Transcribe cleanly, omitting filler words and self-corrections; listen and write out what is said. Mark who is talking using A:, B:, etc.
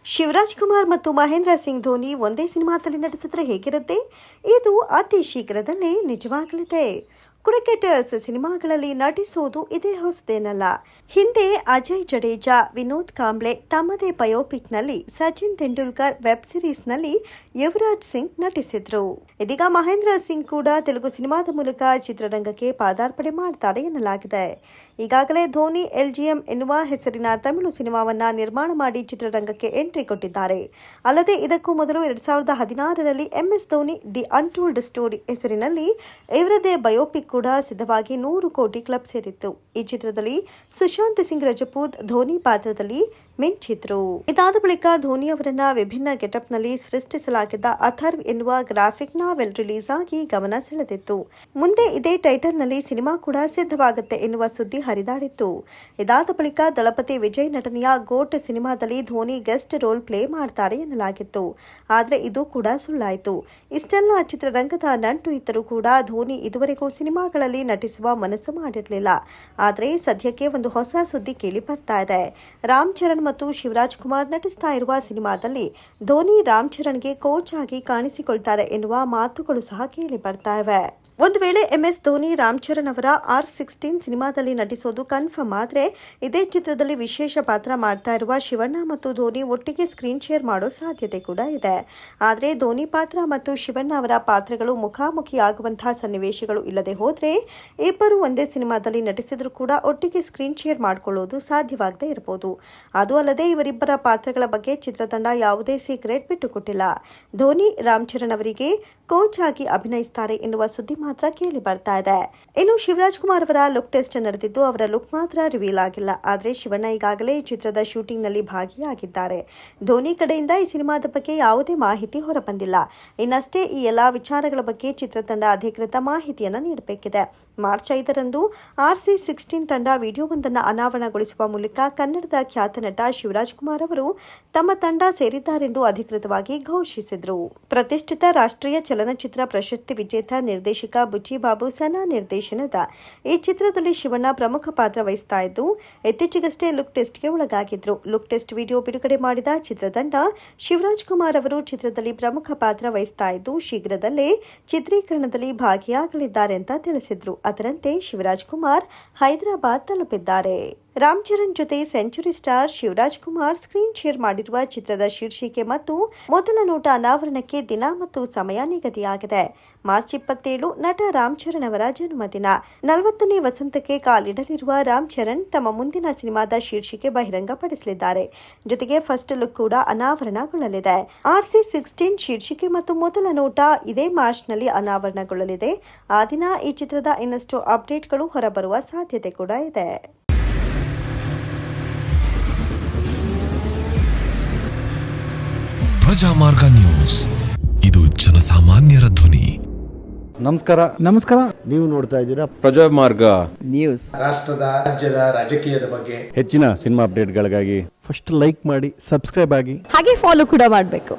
A: ಶಿವರಾಜ್ ಕುಮಾರ್ ಮತ್ತು ಮಹೇಂದ್ರ ಸಿಂಗ್ ಧೋನಿ ಒಂದೇ ಸಿನಿಮಾದಲ್ಲಿ ನಟಿಸಿದ್ರೆ ಹೇಗಿರುತ್ತೆ? ಇದು ಅತಿ ಶೀಘ್ರದಲ್ಲೇ ನಿಜವಾಗಲಿದೆ. ಕ್ರಿಕೆಟರ್ಸ್ ಸಿನಿಮಾಗಳಲ್ಲಿ ನಟಿಸುವುದು ಇದೇ ಹೊಸದೇನಲ್ಲ. ಹಿಂದೆ ಅಜಯ್ ಜಡೇಜಾ, ವಿನೋದ್ ಕಾಂಬ್ಳೆ ತಮ್ಮದೇ ಬಯೋಪಿಕ್ನಲ್ಲಿ, ಸಚಿನ್ ತೆಂಡೂಲ್ಕರ್ ವೆಬ್ ಸಿರೀಸ್ನಲ್ಲಿ ಯುವರಾಜ್ ಸಿಂಗ್ ನಟಿಸಿದ್ರು. ಇದೀಗ ಮಹೇಂದ್ರ ಸಿಂಗ್ ಕೂಡ ತೆಲುಗು ಸಿನಿಮಾದ ಮೂಲಕ ಚಿತ್ರರಂಗಕ್ಕೆ ಪಾದಾರ್ಪಣೆ ಮಾಡ್ತಾರೆ ಎನ್ನಲಾಗಿದೆ. ಈಗಾಗಲೇ ಧೋನಿ LGM ಎನ್ನುವ ಹೆಸರಿನ ತಮಿಳು ಸಿನಿಮಾವನ್ನ ನಿರ್ಮಾಣ ಮಾಡಿ ಚಿತ್ರರಂಗಕ್ಕೆ ಎಂಟ್ರಿ ಕೊಟ್ಟಿದ್ದಾರೆ. ಅಲ್ಲದೆ ಇದಕ್ಕೂ ಮೊದಲು 2016ರಲ್ಲಿ MS Dhoni the untold story ಹೆಸರಿನಲ್ಲಿ ಇವರದೇ ಬಯೋಪಿಕ್ ಕೂಡ ಸಿದ್ಧವಾಗಿ 100 ಕೋಟಿ ಕ್ಲಬ್ ಸೇರಿತ್ತು. ಈ ಚಿತ್ರದಲ್ಲಿ ಸುಶಾಂತ್ ಸಿಂಗ್ ರಜಪೂತ್ ಧೋನಿ ಪಾತ್ರದಲ್ಲಿ ಮಿಂಚಿದ್ರು. ಇದಾದ ಬಳಿಕ ಧೋನಿ ಅವರನ್ನ ವಿಭಿನ್ನ ಗೆಟಪ್ನಲ್ಲಿ ಸೃಷ್ಟಿಸಲಾಗಿದ್ದ ಅಥರ್ವ್ ಎನ್ನುವ ಗ್ರಾಫಿಕ್ ನಾವೆಲ್ ರಿಲೀಸ್ ಆಗಿ ಗಮನ ಸೆಳೆದಿತ್ತು. ಮುಂದೆ ಇದೇ ಟೈಟಲ್ನಲ್ಲಿ ಸಿನಿಮಾ ಕೂಡ ಸಿದ್ಧವಾಗುತ್ತೆ ಎನ್ನುವ ಸುದ್ದಿ ಹರಿದಾಡಿತ್ತು. ಇದಾದ ಬಳಿಕ ದಳಪತಿ ವಿಜಯ್ ನಟನೆಯ ಗೋಟ್ ಸಿನಿಮಾದಲ್ಲಿ ಧೋನಿ ಗೆಸ್ಟ್ ರೋಲ್ ಪ್ಲೇ ಮಾಡ್ತಾರೆ ಎನ್ನಲಾಗಿತ್ತು. ಆದ್ರೆ ಇದು ಕೂಡ ಸುಳ್ಳಾಯಿತು. ಇಷ್ಟೆಲ್ಲ ಚಿತ್ರರಂಗದ ನಂಟು ಇದ್ದರೂ ಕೂಡ ಧೋನಿ ಇದುವರೆಗೂ ಸಿನಿಮಾಗಳಲ್ಲಿ ನಟಿಸುವ ಮನಸ್ಸು ಮಾಡಿರಲಿಲ್ಲ. ಆದ್ರೆ ಸದ್ಯಕ್ಕೆ ಒಂದು ಹೊಸ ಸುದ್ದಿ ಕೇಳಿ ಬರ್ತಾ ಇದೆ. ರಾಮ್ ಚರಣ್ ಮತ್ತು ಶಿವರಾಜ್ ಕುಮಾರ್ ನಟಿಸ್ತಾ ಇರುವ ಸಿನಿಮಾದಲ್ಲಿ ಧೋನಿ ರಾಮ್ ಚರಣ್ಗೆ ಕೋಚ್ ಆಗಿ ಕಾಣಿಸಿಕೊಳ್ತಾರೆ ಎನ್ನುವ ಮಾತುಗಳು ಸಹ ಕೇಳಿ ಬರ್ತಾ ಇವೆ. ಒಂದು ವೇಳೆ MS ಧೋನಿ ರಾಮ್ ಚರಣ್ ಅವರ R16 ಸಿನಿಮಾದಲ್ಲಿ ನಟಿಸೋದು ಕನ್ಫರ್ಮ್ ಆದ್ರೆ ಇದೇ ಚಿತ್ರದಲ್ಲಿ ವಿಶೇಷ ಪಾತ್ರ ಮಾಡ್ತಾ ಇರುವ ಶಿವಣ್ಣ ಮತ್ತು ಧೋನಿ ಒಟ್ಟಿಗೆ ಸ್ಕ್ರೀನ್ ಶೇರ್ ಮಾಡೋ ಸಾಧ್ಯತೆ ಕೂಡ ಇದೆ. ಆದ್ರೆ ಧೋನಿ ಪಾತ್ರ ಮತ್ತು ಶಿವಣ್ಣ ಅವರ ಪಾತ್ರಗಳು ಮುಖಾಮುಖಿ ಆಗುವಂತಹ ಸನ್ನಿವೇಶಗಳು ಇಲ್ಲದೆ ಹೋದ್ರೆ ಇಬ್ಬರು ಒಂದೇ ಸಿನಿಮಾದಲ್ಲಿ ನಟಿಸಿದ್ರು ಕೂಡ ಒಟ್ಟಿಗೆ ಸ್ಕ್ರೀನ್ ಶೇರ್ ಮಾಡಿಕೊಳ್ಳೋದು ಸಾಧ್ಯವಾಗದೇ ಇರಬಹುದು. ಅದು ಅಲ್ಲದೆ ಇವರಿಬ್ಬರ ಪಾತ್ರಗಳ ಬಗ್ಗೆ ಚಿತ್ರತಂಡ ಯಾವುದೇ ಸೀಕ್ರೆಟ್ ಬಿಟ್ಟುಕೊಟ್ಟಿಲ್ಲ. ಧೋನಿ ರಾಮ್ ಚರಣ್ ಅವರಿಗೆ ಕೋಚ್ ಆಗಿ ಅಭಿನಯಿಸುತ್ತಾರೆ ಎನ್ನುವ ಸುದ್ದಿ ಮಾತ್ರ ಕೇಳಿ ಬರ್ತಾ ಇದೆ. ಇನ್ನು ಶಿವರಾಜ್ ಕುಮಾರ್ ಅವರ ಲುಕ್ ಟೆಸ್ಟ್ ನಡೆದಿದ್ದು ಅವರ ಲುಕ್ ಮಾತ್ರ ರಿವೀಲ್ ಆಗಿಲ್ಲ. ಆದ್ರೆ ಶಿವಣ್ಣ ಈಗಾಗಲೇ ಈ ಚಿತ್ರದ ಶೂಟಿಂಗ್ ನಲ್ಲಿ ಭಾಗಿಯಾಗಿದ್ದಾರೆ. ಧೋನಿ ಕಡೆಯಿಂದ ಈ ಸಿನಿಮಾದ ಬಗ್ಗೆ ಯಾವುದೇ ಮಾಹಿತಿ ಹೊರಬಂದಿಲ್ಲ. ಇನ್ನಷ್ಟೇ ಈ ಎಲ್ಲಾ ವಿಚಾರಗಳ ಬಗ್ಗೆ ಚಿತ್ರತಂಡ ಅಧಿಕೃತ ಮಾಹಿತಿಯನ್ನ ನೀಡಬೇಕಿದೆ. ಮಾರ್ಚ್ 5ರಂದು RC16 ತಂಡ ವಿಡಿಯೋವೊಂದನ್ನು ಅನಾವರಣಗೊಳಿಸುವ ಮೂಲಕ ಕನ್ನಡದ ಖ್ಯಾತ ನಟ ಶಿವರಾಜ್ ಕುಮಾರ್ ಅವರು ತಮ್ಮ ತಂಡ ಸೇರಿದ್ದಾರೆಂದು ಅಧಿಕೃತವಾಗಿ ಘೋಷಿಸಿದರು. ಪ್ರತಿಷ್ಠಿತ ರಾಷ್ಟ್ರೀಯ ಚಲನಚಿತ್ರ ಪ್ರಶಸ್ತಿ ವಿಜೇತ ನಿರ್ದೇಶಕ ಬುಚ್ಚಿ ಬಾಬು ಸನಾ ನಿರ್ದೇಶನದ ಈ ಚಿತ್ರದಲ್ಲಿ ಶಿವಣ್ಣ ಪ್ರಮುಖ ಪಾತ್ರ ವಹಿಸ್ತಾ ಇದ್ದು ಇತ್ತೀಚೆಗಷ್ಟೇ ಲುಕ್ ಟೆಸ್ಟ್ಗೆ ಒಳಗಾಗಿದ್ರು. ಲುಕ್ ಟೆಸ್ಟ್ ವಿಡಿಯೋ ಬಿಡುಗಡೆ ಮಾಡಿದ ಚಿತ್ರತಂಡ ಶಿವರಾಜ್ ಕುಮಾರ್ ಅವರು ಚಿತ್ರದಲ್ಲಿ ಪ್ರಮುಖ ಪಾತ್ರ ವಹಿಸ್ತಾ ಇದ್ದು ಶೀಘ್ರದಲ್ಲೇ ಚಿತ್ರೀಕರಣದಲ್ಲಿ ಭಾಗಿಯಾಗಲಿದ್ದಾರೆ ಅಂತ ತಿಳಿಸಿದ್ರು. ಅದರಂತೆ ಶಿವರಾಜ್ ಕುಮಾರ್ ಹೈದರಾಬಾದ್ ತಲುಪಿದ್ದಾರೆ. ರಾಮ್ ಚರಣ್ ಜೊತೆ century star Shivaraj Kumar screen share ಮಾಡಿರುವ ಚಿತ್ರದ ಶೀರ್ಷಿಕೆ ಮತ್ತು ಮೊದಲ ನೋಟ ಅನಾವರಣಕ್ಕೆ ದಿನ ಮತ್ತು ಸಮಯ ನಿಗದಿಯಾಗಿದೆ. ಮಾರ್ಚ್ 27 ನಟ ರಾಮ್ ಚರಣ್ ಅವರ ಜನ್ಮದಿನ. 40ನೇ ವಸಂತಕ್ಕೆ ಕಾಲಿಡಲಿರುವ ರಾಮ್ ಚರಣ್ ತಮ್ಮ ಮುಂದಿನ ಸಿನಿಮಾದ ಶೀರ್ಷಿಕೆ ಬಹಿರಂಗಪಡಿಸಲಿದ್ದಾರೆ. ಜೊತೆಗೆ ಫಸ್ಟ್ ಲುಕ್ ಕೂಡ ಅನಾವರಣಗೊಳ್ಳಲಿದೆ. RC16 ಶೀರ್ಷಿಕೆ ಮತ್ತು ಮೊದಲ ನೋಟ ಇದೇ ಮಾರ್ಚ್ನಲ್ಲಿ ಅನಾವರಣಗೊಳ್ಳಲಿದೆ. ಆ ದಿನ ಈ ಚಿತ್ರದ ಇನ್ನಷ್ಟು ಅಪ್ಡೇಟ್ಗಳು ಹೊರಬರುವ ಸಾಧ್ಯತೆ ಕೂಡ ಇದೆ.
B: ಪ್ರಜಾಮಾರ್ಗ ನ್ಯೂಸ್, ಇದು ಜನಸಾಮಾನ್ಯರ ಧ್ವನಿ.
C: ನಮಸ್ಕಾರ.
D: ನೀವು ನೋಡ್ತಾ ಇದ್ದೀರಾ
C: ಪ್ರಜಾಮಾರ್ಗ
E: ನ್ಯೂಸ್.
D: ರಾಷ್ಟ್ರದ ರಾಜ್ಯದ ರಾಜಕೀಯದ ಬಗ್ಗೆ
C: ಹೆಚ್ಚಿನ ಸಿನಿಮಾ ಅಪ್ಡೇಟ್ಗಳಿಗಾಗಿ
E: ಫಸ್ಟ್ ಲೈಕ್ ಮಾಡಿ, ಸಬ್ಸ್ಕ್ರೈಬ್ ಆಗಿ, ಹಾಗೆ ಫಾಲೋ ಕೂಡ ಮಾಡಬೇಕು.